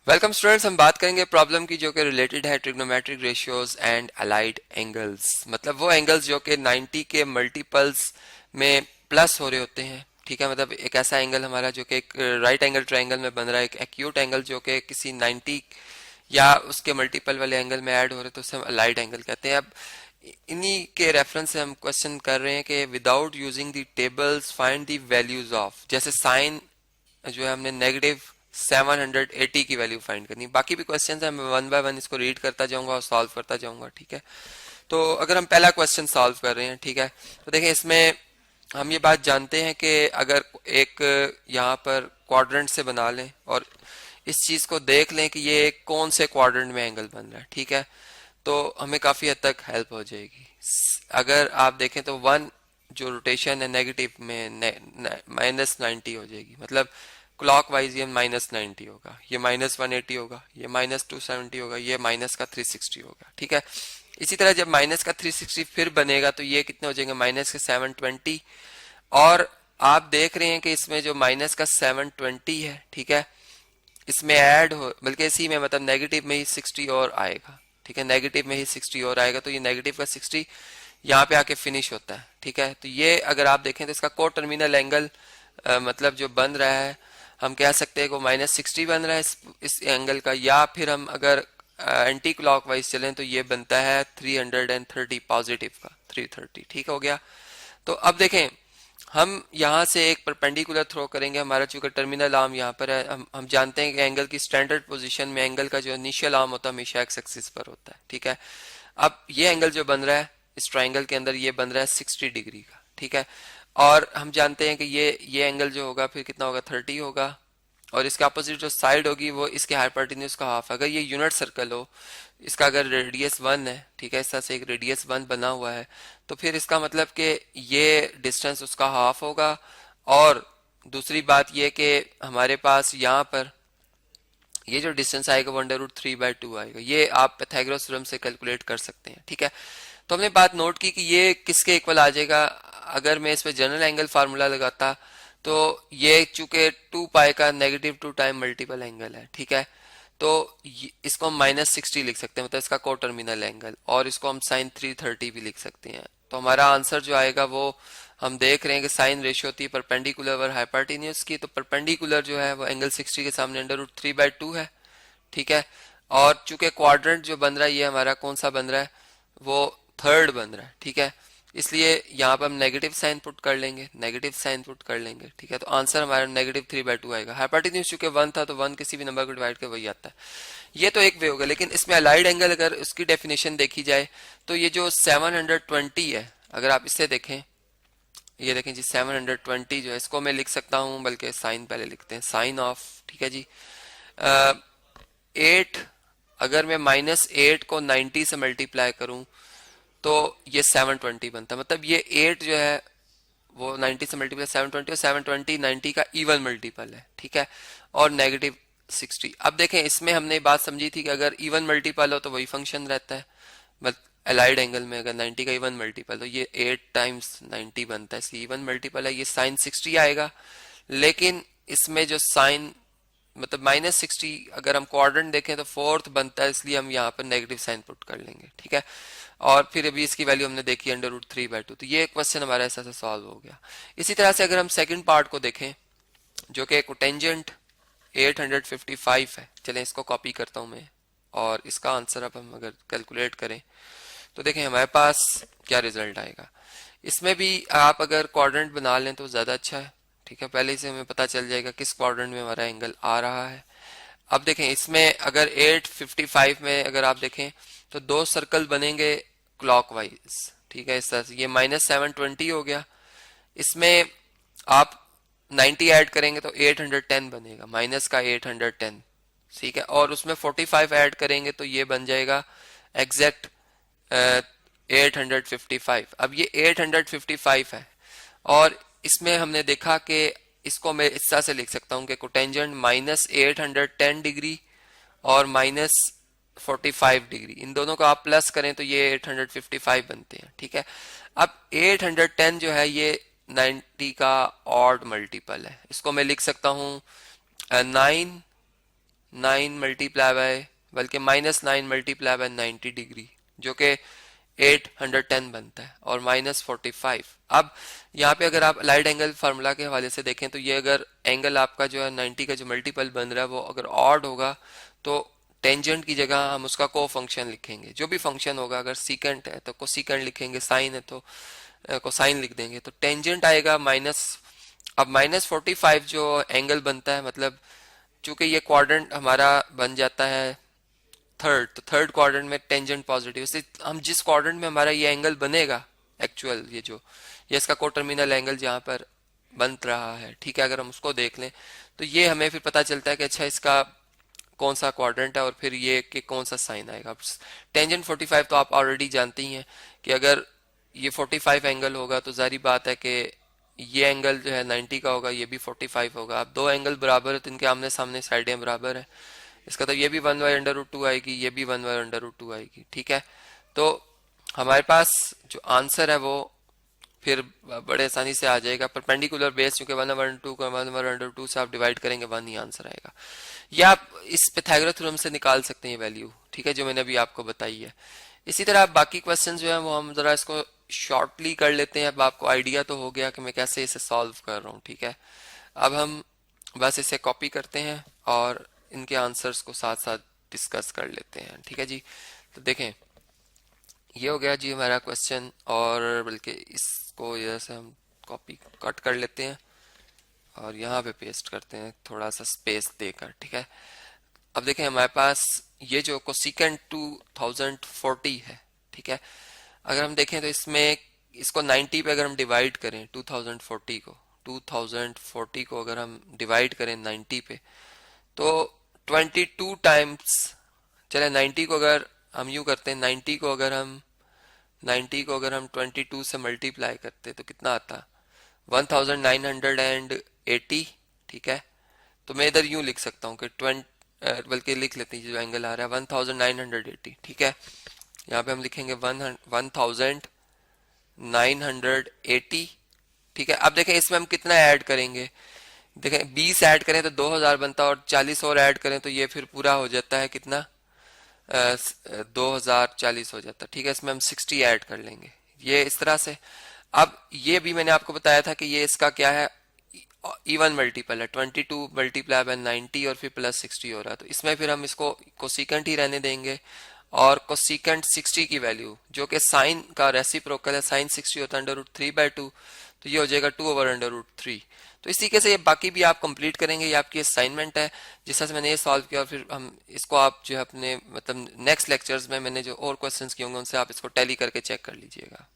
Welcome students, हम बात करेंगे प्रॉब्लम की जो कि रिलेटेड है trigonometric ratios and allied angles. मतलब वो एंगल्स जो कि 90 के मल्टीपल्स में प्लस हो रहे होते हैं। ठीक है, मतलब एक ऐसा एंगल हमारा जो कि एक राइट एंगल ट्रायंगल में बन रहा है, एक एक्यूट एंगल जो कि किसी 90 या उसके मल्टीपल वाले एंगल में ऐड हो रहे, तो उसे हम अलाइड एंगल कहते हैं। अब इन्हीं के रेफरेंस से हम क्वेश्चन कर रहे हैं कि without using the tables find the values of, जैसे साइन जो है हमने नेगेटिव 780 की वैल्यू फाइंड करनी। बाकी भी क्वेश्चंस है, मैं वन बाय वन इसको रीड करता जाऊंगा और सॉल्व करता जाऊंगा। ठीक है, तो अगर हम पहला क्वेश्चन सॉल्व कर रहे हैं, ठीक है, तो देखें इसमें हम ये बात जानते हैं कि अगर एक यहाँ पर क्वाड्रेंट से बना लें और इस चीज को देख लें कि ये कौन से क्वाड्रेंट में एंगल बन रहा है, ठीक है, तो हमें काफी हद तक हेल्प हो जाएगी। अगर आप देखें तो वन जो रोटेशन है नेगेटिव में -90 हो जाएगी, मतलब क्लॉक वाइज ये -90 होगा, ये -180 होगा, ये -270 होगा, ये माइनस का 360 होगा। ठीक है, इसी तरह जब माइनस का 360 फिर बनेगा तो ये कितने हो जाएंगे, माइनस के 720। और आप देख रहे हैं कि इसमें जो माइनस का 720 है, ठीक है, इसमें ऐड हो, बल्कि इसी में मतलब नेगेटिव में ही 60 और आएगा। ठीक है, नेगेटिव में ही 60 और आएगा, तो ये नेगेटिव का 60 यहाँ पे आके फिनिश होता है। ठीक है, तो ये अगर आप देखें तो इसका को टर्मिनल एंगल मतलब जो बन रहा है, हम कह सकते हैं कि -60 बन रहा है इस एंगल का, या फिर हम अगर एंटी क्लॉकवाइज चलें तो ये बनता है 330 पॉजिटिव का 330। ठीक हो गया। तो अब देखें हम यहाँ से एक परपेंडिकुलर थ्रो करेंगे। हमारा चूंकि टर्मिनल आर्म यहाँ पर है, हम जानते हैं कि एंगल की स्टैंडर्ड पोजीशन में एंगल का जो इनिशियल आर्म होता है हमेशा एक्स एक्सिस पर होता है। ठीक है, अब ये एंगल जो बन रहा है इस ट्राइंगल के अंदर, ये बन रहा है 60 डिग्री का। ठीक है, और हम जानते हैं कि ये एंगल जो होगा फिर कितना होगा, 30 होगा, और इसके अपोजिट जो साइड होगी वो इसके हाइपोटेन्यूज का हाफ। अगर ये यूनिट सर्कल हो, इसका अगर रेडियस 1 है, ठीक है, इस तरह से एक रेडियस 1 बना हुआ है, तो फिर इसका मतलब कि ये डिस्टेंस उसका हाफ होगा। और दूसरी बात ये कि हमारे पास यहाँ पर ये जो डिस्टेंस आएगा वो √3/2 आएगा। ये आप पाइथागोरस थ्योरम से कैलकुलेट कर सकते हैं। ठीक है, तो हमने बात नोट की कि ये किसके इक्वल आ जाएगा। अगर मैं इसमें जनरल एंगल फार्मूला लगाता तो ये चूंकि 2 पाई का -2 टाइम मल्टीपल एंगल है, ठीक है, तो इसको हम -60 लिख सकते हैं, मतलब इसका को टर्मिनल एंगल, और इसको हम sin 330 भी लिख सकते हैं। तो हमारा आंसर जो आएगा वो हम देख रहे हैं कि साइन रेशियो होती है परपेंडिकुलर और हाइपोटेन्यूज की। तो परपेंडिकुलर जो है वो एंगल 60 के सामने √3/2 है। ठीक है, और चूंकि क्वाड्रेंट जो बन रहा है ये हमारा कौन सा बन रहा है, वो थर्ड बन रहा है। ठीक है, इसलिए यहाँ पर हम नेगेटिव साइन पुट कर लेंगे, नेगेटिव साइन पुट कर लेंगे। ठीक है, तो आंसर हमारा -3/2 आएगा। हाइपोटेन्यूज चूंकि 1 था तो 1 किसी भी नंबर को डिवाइड कर वही आता है। ये तो एक वे होगा, लेकिन इसमें अलाइड एंगल अगर उसकी डेफिनेशन देखी जाए तो ये जो 720 है, अगर आप इससे देखें, ये देखें जी 720 जो है इसको मैं लिख सकता हूँ, बल्कि साइन पहले लिखते हैं, साइन ऑफ, ठीक है जी, 8, अगर मैं -8 को 90 से मल्टीप्लाई करूं तो ये 720 बनता है। मतलब ये 8 जो है वो 90 से मल्टीप्लाई 720, और 720 90 का इवन मल्टीपल है। ठीक है, और -60। अब देखें इसमें हमने बात समझी थी कि अगर इवन मल्टीपल हो तो वही फंक्शन रहता है, बट अलाइड एंगल में अगर 90 का इवन मल्टीपल तो ये 8 टाइम्स 90 बनता है, इसलिए इवन मल्टीपल है, ये साइन 60 आएगा। लेकिन इसमें जो साइन मतलब -60 अगर हम क्वाड्रेंट देखें तो फोर्थ बनता है, इसलिए हम यहाँ पर नेगेटिव साइन पुट कर लेंगे। ठीक है, और फिर अभी इसकी वैल्यू हमने देखी √3/2, तो ये क्वेश्चन हमारा ऐसा सॉल्व हो गया। इसी तरह से अगर हम सेकंड पार्ट को देखें जो कि कोटेंजेंट 855 है, चलें इसको कॉपी करता हूं मैं, और इसका आंसर अब हम अगर कैलकुलेट करें तो देखें हमारे पास क्या रिजल्ट आएगा। इसमें भी आप अगर क्वाड्रेंट बना लें तो ज्यादा अच्छा है। ठीक है, पहले से हमें पता चल जाएगा किस क्वाड्रेंट में हमारा एंगल आ रहा है। अब देखें इसमें अगर 855 में अगर आप देखें तो दो सर्कल बनेंगे क्लॉकवाइज। ठीक है, इस तरह से ये -720 हो गया, इसमें आप 90 ऐड करेंगे तो 810 बनेगा, माइनस का 810। ठीक है, और उसमें 45 ऐड करेंगे तो ये बन जाएगा एग्जैक्ट 855। अब ये 855 है, और इसमें हमने देखा कि इसको मैं इस तरह से लिख सकता हूं कि कोटेंजेंट -810 डिग्री और -45 डिग्री, इन दोनों को आप प्लस करें तो ये 855 बनते हैं। ठीक है, अब 810 जो है ये 90 का ऑड मल्टीपल है, इसको मैं लिख सकता हूं 9 9 मल्टीप्लाई बाय, बल्कि -9 मल्टीप्लाई बाय 90 डिग्री, जो कि 810 बनता है, और -45। अब यहाँ पे अगर आप अलाइड एंगल फार्मूला के हवाले से देखें तो ये अगर एंगल आपका जो है 90 का जो मल्टीपल बन रहा है वो अगर ऑड होगा तो टेंजेंट की जगह हम उसका को फंक्शन लिखेंगे, जो भी फंक्शन होगा। अगर सीकेंट है तो कोसीकेंट लिखेंगे, साइन है तो कोसाइन लिख देंगे, तो टेंजेंट आएगा माइनस। अब -45 जो एंगल बनता है, मतलब चूंकि ये क्वाड्रेंट हमारा बन जाता है थर्ड, तो थर्ड क्वाड्रेंट में टेंजेंट पॉजिटिव, इसलिए हम जिस क्वाड्रेंट में हमारा ये एंगल बनेगा एक्चुअल, ये इसका को टर्मिनल एंगल जहाँ पर बन रहा है, ठीक है, अगर हम उसको देख लें तो ये हमें फिर पता चलता है कि अच्छा इसका कौन सा क्वाड्रेंट है और फिर ये कि कौन सा साइन आएगा। टेंजेंट 45 तो आप ऑलरेडी जानते ही हैं कि अगर ये 45 एंगल होगा तो जारी बात है कि ये एंगल जो है 90 का होगा, ये भी 45 होगा। अब दो एंगल बराबर है तो इनके आमने सामने साइडें बराबर है, इसका तो ये भी 1/√2 आएगी, ये भी 1/√2 आएगी, ठीक है। तो हमारे पास जो आंसर है वो फिर बड़े आसानी से आ जाएगा। परपेंडिकुलर बेस चूंकि 1/2 को 1/√2 से आप डिवाइड करेंगे 1 ही आंसर आएगा। या आप इस पाइथागोरस थ्योरम से निकाल सकते हैं वैल्यू, ठीक है, जो मैंने अभी आपको बताई है। इसी तरह बाकी क्वेश्चन जो है वो हम जरा इसको शॉर्टली कर लेते हैं। अब आपको आइडिया तो हो गया कि मैं कैसे इसे सॉल्व कर रहा हूँ, ठीक है। अब हम बस इसे कॉपी करते हैं और इनके आंसर्स को साथ साथ डिस्कस कर लेते हैं, ठीक है जी। तो देखें, ये हो गया जी हमारा क्वेश्चन, और बल्कि इसको जैसे हम कॉपी कट कर लेते हैं और यहाँ पे पेस्ट करते हैं थोड़ा सा स्पेस देकर, ठीक है। अब देखें हमारे पास ये जो कोसिकेंट 2040 है, ठीक है। अगर हम देखें तो इसमें इसको 90 पे अगर हम डिवाइड करें 2040 को अगर हम डिवाइड करें 90 पे तो 22 टाइम्स, चले 90 को अगर हम यूं करते हैं, 90 को अगर हम 22 से मल्टीप्लाई करते तो कितना आता, 1980, ठीक है। तो मैं इधर यूं लिख सकता हूँ कि 20, बल्कि लिख लेते हैं जो एंगल आ रहा है 1980, ठीक है। यहाँ पे हम लिखेंगे 1980, ठीक है। अब देखें इसमें हम कितना ऐड करेंगे, देखें 20 ऐड करें तो 2000 बनता है, और 40 और ऐड करें तो ये फिर पूरा हो जाता है कितना, 2040 हो जाता है, ठीक है। इसमें हम 60 ऐड कर लेंगे, ये इस तरह से। अब ये भी मैंने आपको बताया था कि ये इसका क्या है, इवन मल्टीपल है, 22 मल्टीप्लाई बाय 90 और फिर प्लस 60 हो रहा है, तो इसमें फिर हम इसको कोसिकेंट ही रहने देंगे, और कोसिकेंट 60 की वैल्यू जो कि साइन का रेसिप्रोकल है, साइन 60 होता है √3/2, तो ये हो जाएगा 2/√3। तो इसी के से ये बाकी भी आप कंप्लीट करेंगे, ये आपकी असाइनमेंट है जिस तरह से मैंने ये सॉल्व किया, और फिर हम इसको आप जो है अपने मतलब नेक्स्ट लेक्चर्स में मैंने जो और क्वेश्चंस किए होंगे उनसे आप इसको टैली करके चेक कर लीजिएगा।